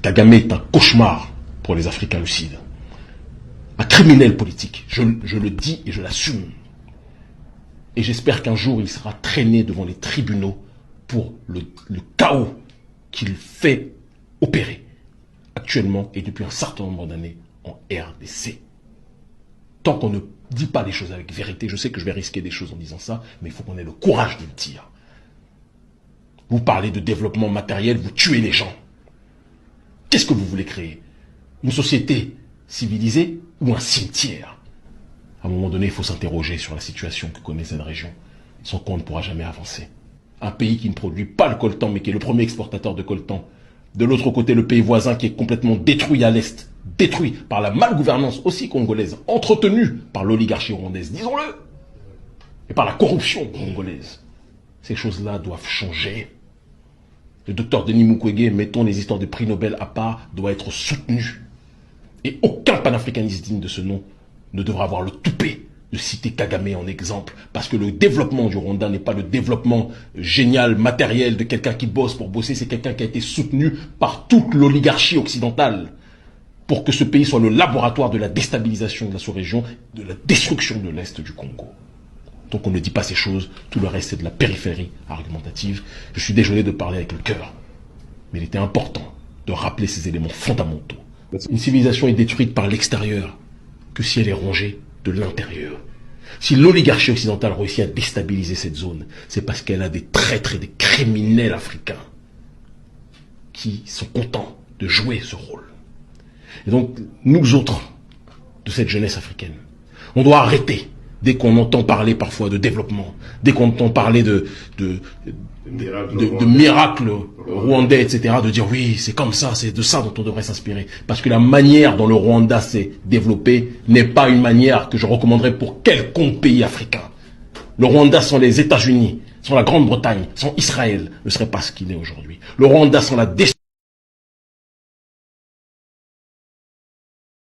Kagame est un cauchemar pour les Africains lucides. Un criminel politique. Je le dis et je l'assume. Et j'espère qu'un jour il sera traîné devant les tribunaux pour le chaos qu'il fait opérer actuellement et depuis un certain nombre d'années en RDC. Tant qu'on ne dit pas les choses avec vérité, je sais que je vais risquer des choses en disant ça, mais il faut qu'on ait le courage de le dire. Vous parlez de développement matériel, vous tuez les gens. Qu'est-ce que vous voulez créer? Une société civilisée ou un cimetière? À un moment donné, il faut s'interroger sur la situation que connaît cette région, sans quoi on ne pourra jamais avancer. Un pays qui ne produit pas le coltan, mais qui est le premier exportateur de coltan. De l'autre côté, le pays voisin qui est complètement détruit à l'est, détruit par la malgouvernance aussi congolaise, entretenue par l'oligarchie rwandaise, disons-le, et par la corruption congolaise. Ces choses-là doivent changer. Le docteur Denis Mukwege, mettons les histoires de prix Nobel à part, doit être soutenu. Et aucun panafricaniste digne de ce nom ne devra avoir le toupet de citer Kagame en exemple. Parce que le développement du Rwanda n'est pas le développement génial, matériel de quelqu'un qui bosse pour bosser. C'est quelqu'un qui a été soutenu par toute l'oligarchie occidentale pour que ce pays soit le laboratoire de la déstabilisation de la sous-région, de la destruction de l'Est du Congo. Donc on ne dit pas ces choses, tout le reste c'est de la périphérie argumentative. Je suis désolé de parler avec le cœur, mais il était important de rappeler ces éléments fondamentaux. Une civilisation est détruite par l'extérieur que si elle est rongée de l'intérieur. Si l'oligarchie occidentale réussit à déstabiliser cette zone, c'est parce qu'elle a des traîtres et des criminels africains qui sont contents de jouer ce rôle. Et donc, nous autres, de cette jeunesse africaine, on doit arrêter. Dès qu'on entend parler parfois de développement, dès qu'on entend parler de miracles rwandais, etc., de dire oui, c'est comme ça, c'est de ça dont on devrait s'inspirer. Parce que la manière dont le Rwanda s'est développé n'est pas une manière que je recommanderais pour quelconque pays africain. Le Rwanda sans les États-Unis, sans la Grande-Bretagne, sans Israël, ne serait pas ce qu'il est aujourd'hui. Le Rwanda sans la destruction